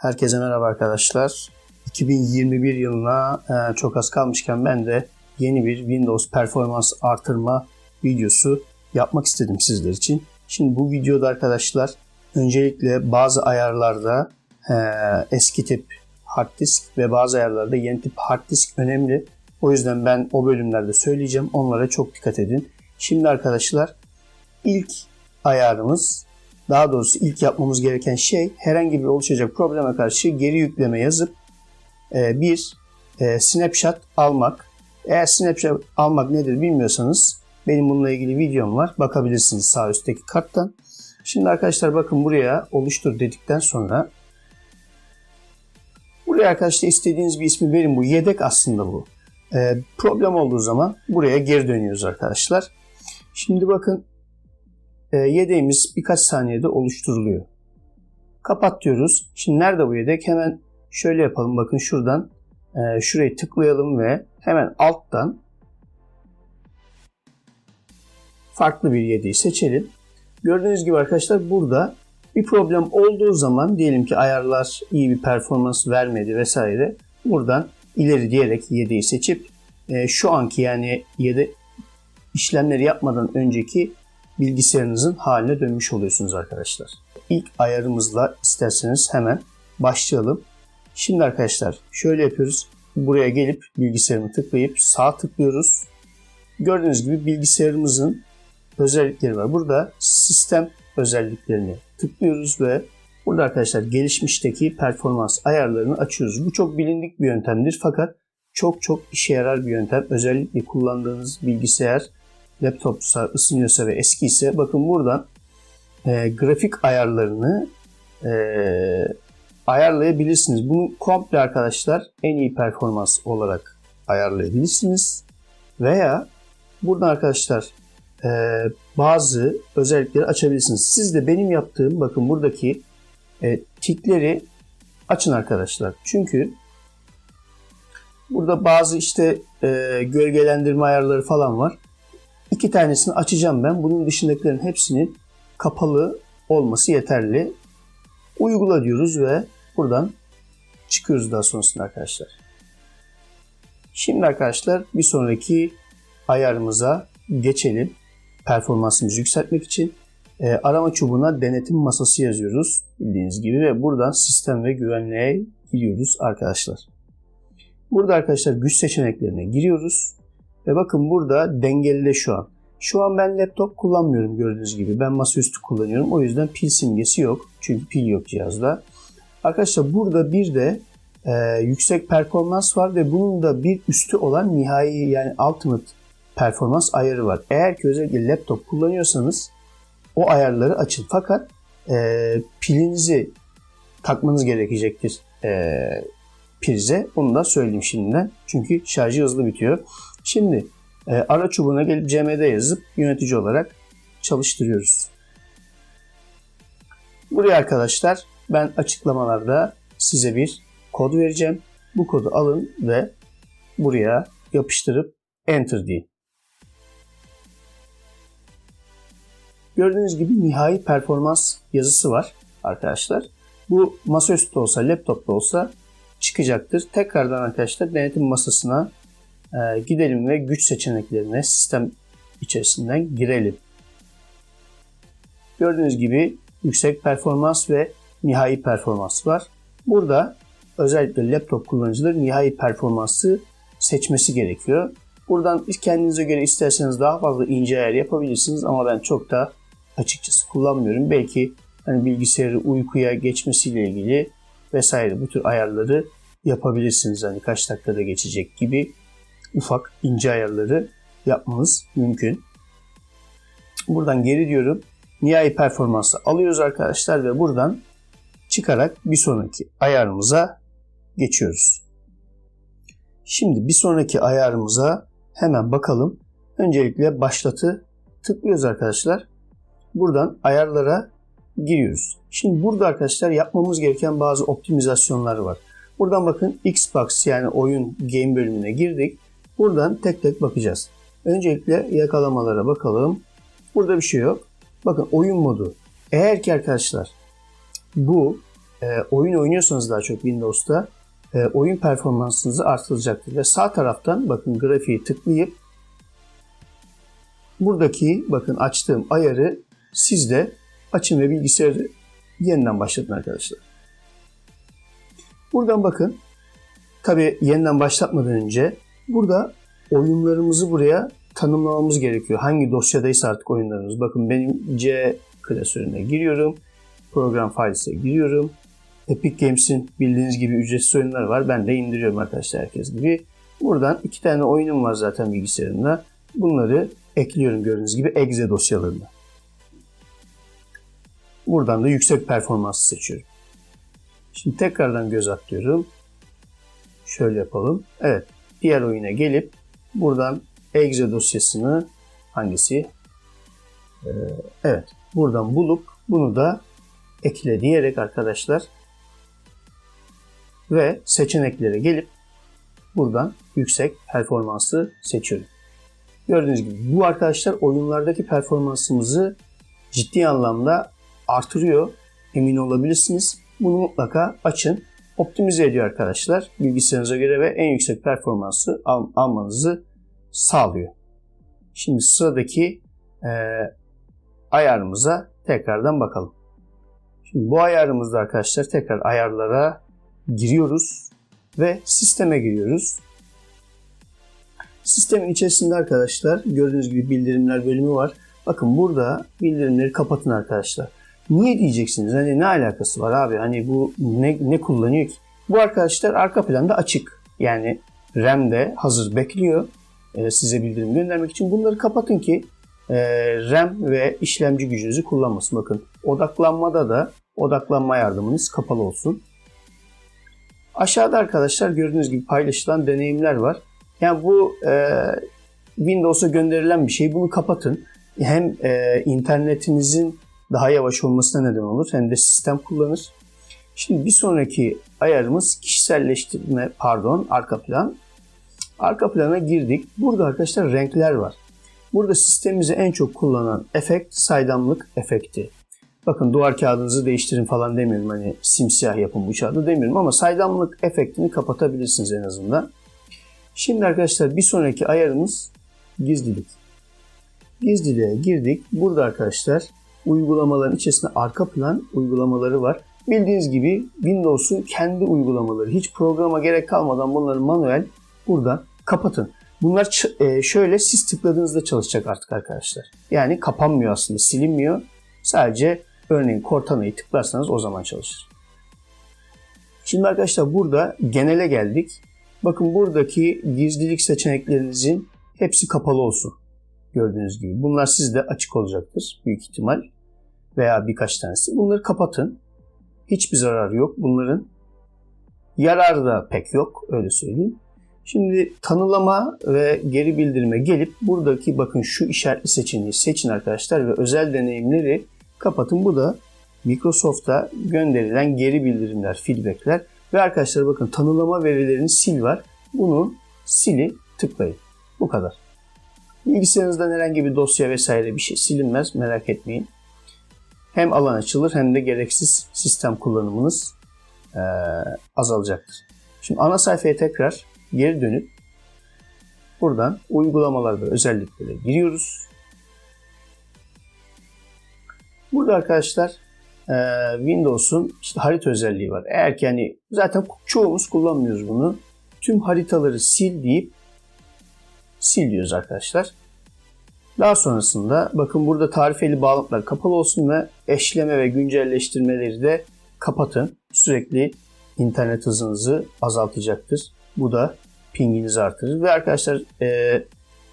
Herkese merhaba arkadaşlar. 2021 yılına çok az kalmışken ben de yeni bir Windows performans artırma videosu yapmak istedim sizler için. Şimdi bu videoda arkadaşlar öncelikle bazı ayarlarda eski tip hard disk ve bazı ayarlarda yeni tip hard disk önemli. O yüzden ben o bölümlerde söyleyeceğim. Onlara çok dikkat edin. Şimdi arkadaşlar ilk ayarımız, daha doğrusu ilk yapmamız gereken şey herhangi bir oluşacak probleme karşı geri yükleme yazıp bir snapshot almak. Eğer snapshot almak nedir bilmiyorsanız benim bununla ilgili videom var. Bakabilirsiniz sağ üstteki karttan. Şimdi arkadaşlar bakın buraya oluştur dedikten sonra buraya arkadaşlar istediğiniz bir ismi verin. Bu yedek aslında bu. Problem olduğu zaman buraya geri dönüyoruz arkadaşlar. Şimdi bakın yedeğimiz birkaç saniyede oluşturuluyor. Kapat diyoruz. Şimdi nerede bu yedek? Hemen şöyle yapalım. Bakın şuradan şurayı tıklayalım ve hemen alttan farklı bir yedeği seçelim. Gördüğünüz gibi arkadaşlar burada bir problem olduğu zaman, diyelim ki ayarlar iyi bir performans vermedi vesaire, buradan ileri diyerek yedeği seçip şu anki, yani işlemleri yapmadan önceki bilgisayarınızın haline dönmüş oluyorsunuz arkadaşlar. İlk ayarımızla isterseniz hemen başlayalım. Şimdi arkadaşlar şöyle yapıyoruz. Buraya gelip bilgisayarımı tıklayıp sağ tıklıyoruz. Gördüğünüz gibi bilgisayarımızın özellikleri var. Burada sistem özelliklerini tıklıyoruz ve burada arkadaşlar gelişmişteki performans ayarlarını açıyoruz. Bu çok bilindik bir yöntemdir fakat çok işe yarar bir yöntem. Özellikle kullandığınız bilgisayar laptopsa, ısınıyorsa ve eski ise bakın buradan grafik ayarlarını ayarlayabilirsiniz. Bunu komple arkadaşlar en iyi performans olarak ayarlayabilirsiniz. Veya buradan arkadaşlar bazı özellikleri açabilirsiniz. Siz de benim yaptığım, bakın buradaki tikleri açın arkadaşlar. Çünkü burada bazı gölgelendirme ayarları falan var. İki tanesini açacağım ben. Bunun dışındakilerin hepsinin kapalı olması yeterli. Uygula diyoruz ve buradan çıkıyoruz daha sonrasında arkadaşlar. Şimdi arkadaşlar bir sonraki ayarımıza geçelim. Performansımızı yükseltmek için arama çubuğuna denetim masası yazıyoruz. Bildiğiniz gibi ve buradan sistem ve güvenliğe giriyoruz arkadaşlar. Burada arkadaşlar güç seçeneklerine giriyoruz. Ve bakın burada dengelide şu an. Şu an ben laptop kullanmıyorum gördüğünüz gibi. Ben masaüstü kullanıyorum. O yüzden pil simgesi yok. Çünkü pil yok cihazda. Arkadaşlar burada bir de yüksek performans var ve bunun da bir üstü olan nihai, yani ultimate performans ayarı var. Eğer ki özellikle laptop kullanıyorsanız o ayarları açın. Fakat pilinizi takmanız gerekecektir prize. Onu da söyleyeyim şimdiden. Çünkü şarjı hızlı bitiyor. Şimdi ara çubuğuna gelip cmd yazıp yönetici olarak çalıştırıyoruz. Buraya arkadaşlar ben açıklamalarda size bir kod vereceğim. Bu kodu alın ve buraya yapıştırıp enter deyin. Gördüğünüz gibi nihai performans yazısı var arkadaşlar. Bu masaüstü olsa, laptopta olsa çıkacaktır. Tekrardan arkadaşlar denetim masasına gidelim ve güç seçeneklerine sistem içerisinden girelim. Gördüğünüz gibi yüksek performans ve nihai performans var. Burada özellikle laptop kullanıcıları nihai performansı seçmesi gerekiyor. Buradan kendinize göre isterseniz daha fazla ince ayar yapabilirsiniz ama ben çok da açıkçası kullanmıyorum. Belki bilgisayarı uykuya geçmesiyle ilgili vesaire bu tür ayarları yapabilirsiniz. Kaç dakikada geçecek gibi ufak ince ayarları yapmanız mümkün. Buradan geri diyorum. Nihai performansı alıyoruz arkadaşlar ve buradan çıkarak bir sonraki ayarımıza geçiyoruz. Şimdi bir sonraki ayarımıza hemen bakalım. Öncelikle başlatı tıklıyoruz arkadaşlar. Buradan ayarlara giriyoruz. Şimdi burada arkadaşlar yapmamız gereken bazı optimizasyonlar var. Buradan bakın Xbox, yani oyun game bölümüne girdik. Buradan tek tek bakacağız. Öncelikle yakalamalara bakalım. Burada bir şey yok. Bakın oyun modu. Eğer ki arkadaşlar bu oyun oynuyorsanız daha çok Windows'ta oyun performansınızı artıracaktır. Ve sağ taraftan bakın grafiği tıklayıp buradaki bakın açtığım ayarı siz de açın ve bilgisayarı yeniden başlatın arkadaşlar. Buradan bakın. Tabi yeniden başlatmadan önce burada oyunlarımızı buraya tanımlamamız gerekiyor. Hangi dosyadaysa artık oyunlarımız. Bakın benim C klasörüne giriyorum. Program Files'e giriyorum. Epic Games'in bildiğiniz gibi ücretsiz oyunlar var. Ben de indiriyorum arkadaşlar herkes gibi. Buradan 2 tane oyunum var zaten bilgisayarımda. Bunları ekliyorum gördüğünüz gibi exe dosyalarına. Buradan da yüksek performansı seçiyorum. Şimdi tekrardan göz atlıyorum. Şöyle yapalım. Evet. Diğer oyuna gelip buradan exe dosyasını hangisi? Evet. Buradan bulup bunu da ekle diyerek arkadaşlar ve seçeneklere gelip buradan yüksek performansı seçiyorum. Gördüğünüz gibi bu arkadaşlar oyunlardaki performansımızı ciddi anlamda artırıyor. Emin olabilirsiniz. Bunu mutlaka açın. Optimize ediyor arkadaşlar. Bilgisayarınıza göre ve en yüksek performansı almanızı sağlıyor. Şimdi sıradaki ayarımıza tekrardan bakalım. Şimdi bu ayarımızda arkadaşlar tekrar ayarlara giriyoruz ve sisteme giriyoruz. Sistemin içerisinde arkadaşlar gördüğünüz gibi bildirimler bölümü var. Bakın burada bildirimleri kapatın arkadaşlar. Niye diyeceksiniz? Hani ne alakası var abi? Hani bu ne kullanıyor ki? Bu arkadaşlar arka planda açık. Yani RAM'de hazır bekliyor. Size bildirim göndermek için. Bunları kapatın ki RAM ve işlemci gücünüzü kullanmasın. Bakın odaklanmada da odaklanma yardımınız kapalı olsun. Aşağıda arkadaşlar gördüğünüz gibi paylaşılan deneyimler var. Yani bu Windows'a gönderilen bir şey. Bunu kapatın. Hem internetinizin daha yavaş olmasına neden olur hem de sistem kullanır. Şimdi bir sonraki ayarımız kişiselleştirme, arka plan. Arka plana girdik. Burada arkadaşlar renkler var. Burada sistemimizi en çok kullanan efekt saydamlık efekti. Bakın duvar kağıdınızı değiştirin falan demiyorum. Hani simsiyah yapın bu kağıdı demiyorum ama saydamlık efektini kapatabilirsiniz en azından. Şimdi arkadaşlar bir sonraki ayarımız gizlilik. Gizliliğe girdik. Burada arkadaşlar uygulamaların içerisinde arka plan uygulamaları var. Bildiğiniz gibi Windows'un kendi uygulamaları. Hiç programa gerek kalmadan bunları manuel buradan kapatın. Bunlar şöyle siz tıkladığınızda çalışacak artık arkadaşlar. Yani kapanmıyor aslında, silinmiyor. Sadece örneğin Cortana'yı tıklarsanız o zaman çalışır. Şimdi arkadaşlar burada genele geldik. Bakın buradaki gizlilik seçeneklerinizin hepsi kapalı olsun. Gördüğünüz gibi. Bunlar sizde açık olacaktır büyük ihtimal. Veya birkaç tanesi. Bunları kapatın. Hiçbir zararı yok bunların. Yararı da pek yok. Öyle söyleyeyim. Şimdi tanılama ve geri bildirime gelip buradaki bakın şu işaretli seçeneği seçin arkadaşlar ve özel deneyimleri kapatın. Bu da Microsoft'a gönderilen geri bildirimler, feedbackler ve arkadaşlar bakın tanılama verilerini sil var. Bunu sili tıklayın. Bu kadar. Bilgisayarınızdan herhangi bir dosya vesaire bir şey silinmez. Merak etmeyin. Hem alan açılır hem de gereksiz sistem kullanımınız azalacaktır. Şimdi ana sayfaya tekrar geri dönüp buradan uygulamalar ve özelliklere giriyoruz. Burada arkadaşlar Windows'un işte harita özelliği var. Eğer ki hani zaten çoğumuz kullanmıyoruz bunu. Tüm haritaları sil deyip sil diyoruz arkadaşlar. Daha sonrasında bakın burada tarifeli bağlantılar kapalı olsun ve eşleme ve güncelleştirmeleri de kapatın. Sürekli internet hızınızı azaltacaktır. Bu da pinginizi artırır. Ve arkadaşlar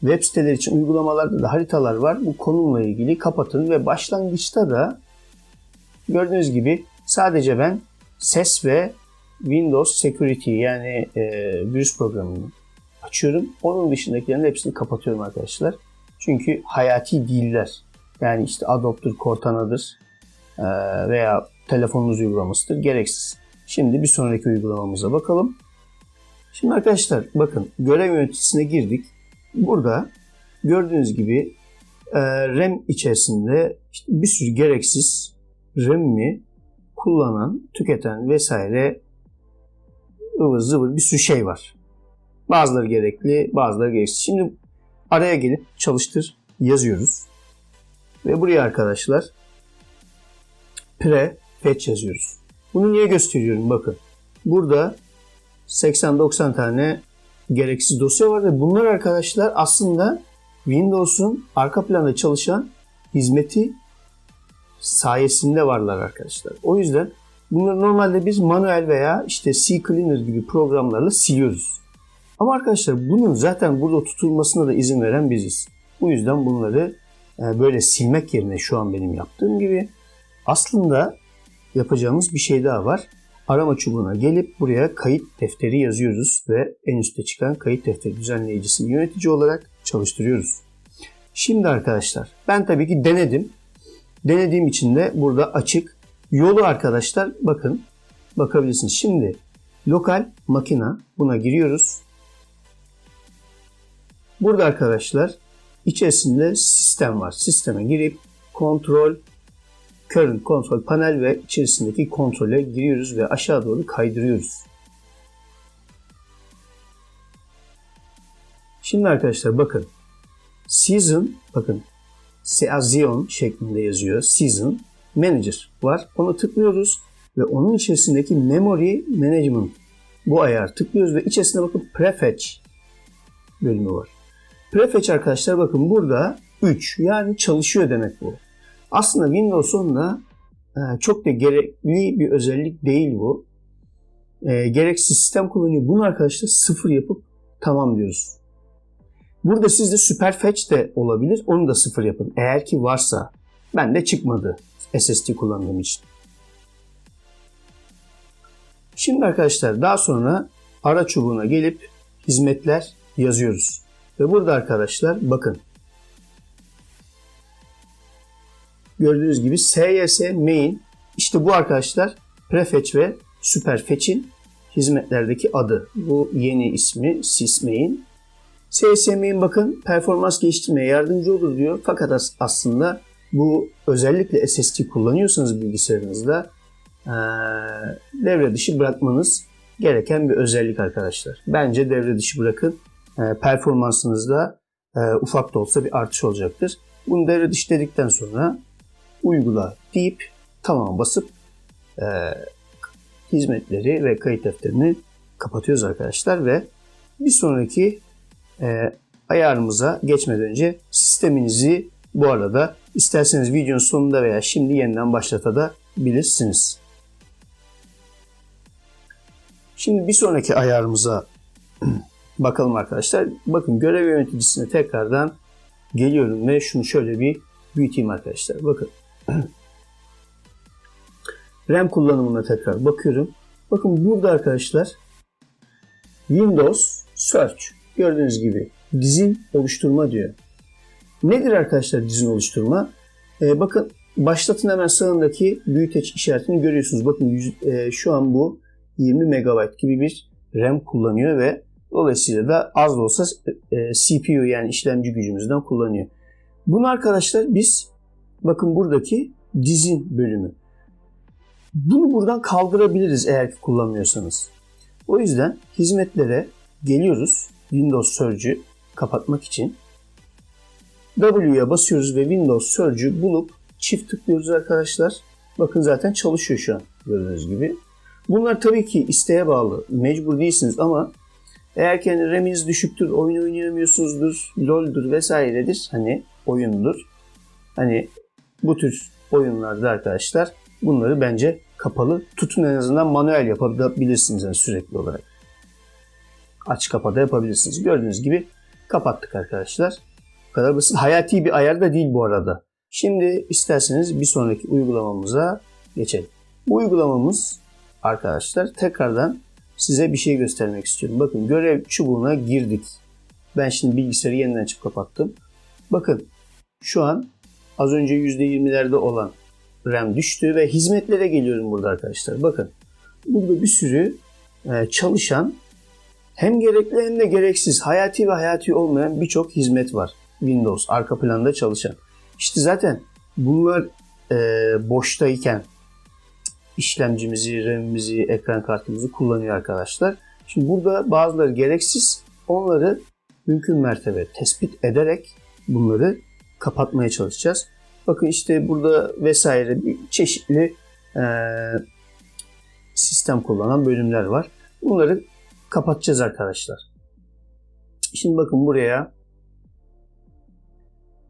web siteleri için uygulamalarda da haritalar var. Bu konumla ilgili kapatın ve başlangıçta da gördüğünüz gibi sadece ben ses ve Windows Security yani virüs programını açıyorum. Onun dışındakilerin hepsini kapatıyorum arkadaşlar. Çünkü hayati değiller. Yani işte Adobe'dur, Cortana'dır veya telefonunuz uygulamasıdır. Gereksiz. Şimdi bir sonraki uygulamamıza bakalım. Şimdi arkadaşlar bakın görev yöneticisine girdik. Burada gördüğünüz gibi RAM içerisinde işte bir sürü gereksiz RAM'imi kullanan, tüketen vesaire ıvır zıvır bir sürü şey var. Bazıları gerekli, bazıları gereksiz. Şimdi araya gelip çalıştır yazıyoruz. Ve buraya arkadaşlar prefetch yazıyoruz. Bunu niye gösteriyorum? Bakın. Burada 80-90 tane gereksiz dosya var ve bunlar arkadaşlar aslında Windows'un arka planda çalışan hizmeti sayesinde varlar arkadaşlar. O yüzden bunları normalde biz manuel veya işte CCleaner gibi programlarla siliyoruz. Ama arkadaşlar bunun zaten burada tutulmasına da izin veren biziz. Bu yüzden bunları böyle silmek yerine şu an benim yaptığım gibi aslında yapacağımız bir şey daha var. Arama çubuğuna gelip buraya kayıt defteri yazıyoruz ve en üstte çıkan kayıt defteri düzenleyicisini yönetici olarak çalıştırıyoruz. Şimdi arkadaşlar ben tabii ki denedim. Denediğim için de burada açık. Yolu arkadaşlar bakın bakabilirsiniz. Şimdi lokal makina buna giriyoruz. Burada arkadaşlar içerisinde sistem var. Sisteme girip kontrol, current kontrol panel ve içerisindeki kontrole giriyoruz ve aşağı doğru kaydırıyoruz. Şimdi arkadaşlar bakın season bakın Season şeklinde yazıyor. Season Manager var. Onu tıklıyoruz ve onun içerisindeki Memory Management bu ayar tıklıyoruz ve içerisinde bakın Prefetch bölümü var. Prefetch arkadaşlar bakın burada 3 yani çalışıyor demek bu. Aslında Windows 10'da çok da gerekli bir özellik değil bu. Gereksiz sistem kullanıyor. Bunu arkadaşlar 0 yapıp tamam diyoruz. Burada sizde Superfetch de olabilir. Onu da 0 yapın. Eğer ki varsa. Bende çıkmadı SSD kullandığım için. Şimdi arkadaşlar daha sonra ara çubuğuna gelip hizmetler yazıyoruz. Ve burada arkadaşlar bakın. Gördüğünüz gibi SYS main işte bu arkadaşlar Prefetch ve Superfetch'in hizmetlerdeki adı. Bu yeni ismi sysmain. SYS-main bakın performans geliştirmeye yardımcı olur diyor. Fakat aslında bu özellikle SSD kullanıyorsanız bilgisayarınızda devre dışı bırakmanız gereken bir özellik arkadaşlar. Bence devre dışı bırakın. Performansınızda ufak da olsa bir artış olacaktır. Bunu devre dışı dedikten sonra uygula deyip tamam basıp hizmetleri ve kayıt defterini kapatıyoruz arkadaşlar ve bir sonraki ayarımıza geçmeden önce sisteminizi bu arada isterseniz videonun sonunda veya şimdi yeniden başlatabilirsiniz. Şimdi bir sonraki ayarımıza bakalım arkadaşlar. Bakın görev yöneticisine tekrardan geliyorum ve şunu şöyle bir büyüteyim arkadaşlar. Bakın. RAM kullanımına tekrar bakıyorum. Bakın burada arkadaşlar Windows Search gördüğünüz gibi dizin oluşturma diyor. Nedir arkadaşlar dizin oluşturma? Bakın başlatın hemen sağındaki büyüteç işaretini görüyorsunuz. Bakın şu an bu 20 MB gibi bir RAM kullanıyor ve dolayısıyla da az da olsa CPU yani işlemci gücümüzden kullanıyor. Bunu arkadaşlar biz bakın buradaki dizin bölümü. Bunu buradan kaldırabiliriz eğer ki kullanmıyorsanız. O yüzden hizmetlere geliyoruz. Windows Surge'ü kapatmak için. W'ye basıyoruz ve Windows Surge'ü bulup çift tıklıyoruz arkadaşlar. Bakın zaten çalışıyor şu an gördüğünüz gibi. Bunlar tabii ki isteğe bağlı. Mecbur değilsiniz ama eğer ki hani RAM'iniz düşüktür, oyun oynayamıyorsunuzdur, LoL'dur vesairedir. Hani oyundur. Hani bu tür oyunlarda arkadaşlar bunları bence kapalı tutun, en azından manuel yapabilirsiniz yani sürekli olarak. Aç kapa da yapabilirsiniz. Gördüğünüz gibi kapattık arkadaşlar. Bu kadar basit. Hayati bir ayar da değil bu arada. Şimdi isterseniz bir sonraki uygulamamıza geçelim. Bu uygulamamız arkadaşlar tekrardan size bir şey göstermek istiyorum. Bakın görev çubuğuna girdik. Ben şimdi bilgisayarı yeniden açıp kapattım. Bakın şu an az önce %20'lerde olan RAM düştü ve hizmetlere geliyorum burada arkadaşlar. Bakın burada bir sürü çalışan hem gerekli hem de gereksiz, hayati ve hayati olmayan birçok hizmet var. Windows arka planda çalışan. İşte zaten bunlar boştayken işlemcimizi, RAM'imizi, ekran kartımızı kullanıyor arkadaşlar. Şimdi burada bazıları gereksiz. Onları mümkün mertebe tespit ederek bunları kapatmaya çalışacağız. Bakın işte burada vesaire çeşitli sistem kullanan bölümler var. Bunları kapatacağız arkadaşlar. Şimdi bakın buraya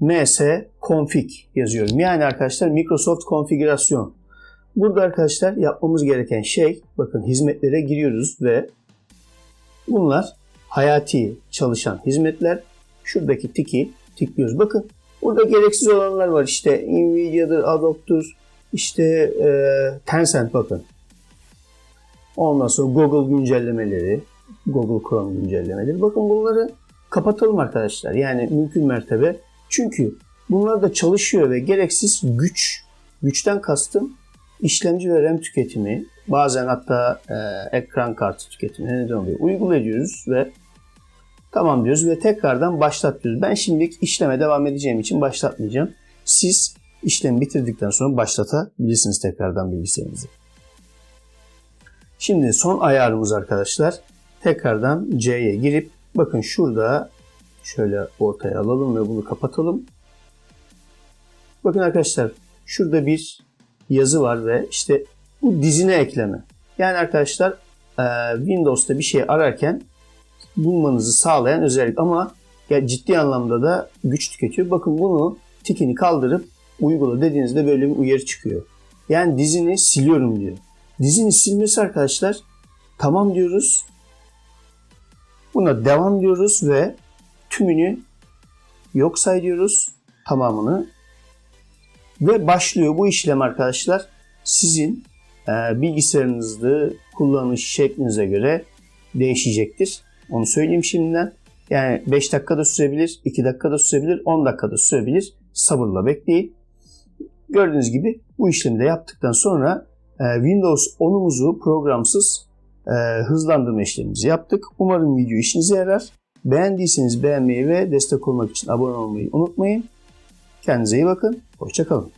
ms-config yazıyorum. Yani arkadaşlar Microsoft konfigürasyon. Burada arkadaşlar yapmamız gereken şey, bakın hizmetlere giriyoruz ve bunlar hayati çalışan hizmetler. Şuradaki tiki tıklıyoruz. Bakın burada gereksiz olanlar var. İşte Nvidia'dır, Adobe'dur, işte Tencent bakın. Ondan sonra Google güncellemeleri, Google Chrome güncellemeleri. Bakın bunları kapatalım arkadaşlar. Yani mümkün mertebe. Çünkü bunlar da çalışıyor ve gereksiz güçten kastım işlemci ve RAM tüketimi, bazen hatta ekran kartı tüketimi neden oluyor? Uyguluyoruz ve tamam diyoruz ve tekrardan başlat diyoruz. Ben şimdilik işleme devam edeceğim için başlatmayacağım. Siz işlemi bitirdikten sonra başlatabilirsiniz tekrardan bilgisayarınızı. Şimdi son ayarımız arkadaşlar. Tekrardan C'ye girip bakın şurada şöyle ortaya alalım ve bunu kapatalım. Bakın arkadaşlar şurada bir yazı var ve işte bu dizine ekleme. Yani arkadaşlar Windows'ta bir şey ararken bulmanızı sağlayan özellik ama ciddi anlamda da güç tüketiyor. Bakın bunu tikini kaldırıp uygula dediğinizde böyle bir uyarı çıkıyor. Yani dizini siliyorum diyor. Dizini silmesi arkadaşlar tamam diyoruz. Buna devam diyoruz ve tümünü yok say diyoruz. Tamamını. Ve başlıyor bu işlem arkadaşlar. Sizin bilgisayarınızda kullanış şeklinize göre değişecektir. Onu söyleyeyim şimdiden. Yani 5 dakikada sürebilir, 2 dakikada sürebilir, 10 dakikada sürebilir. Sabırla bekleyin. Gördüğünüz gibi bu işlemi de yaptıktan sonra Windows 10'umuzu programsız hızlandırma işlemimizi yaptık. Umarım video işinize yarar. Beğendiyseniz beğenmeyi ve destek olmak için abone olmayı unutmayın. Kendinize iyi bakın. Hoşça kalın.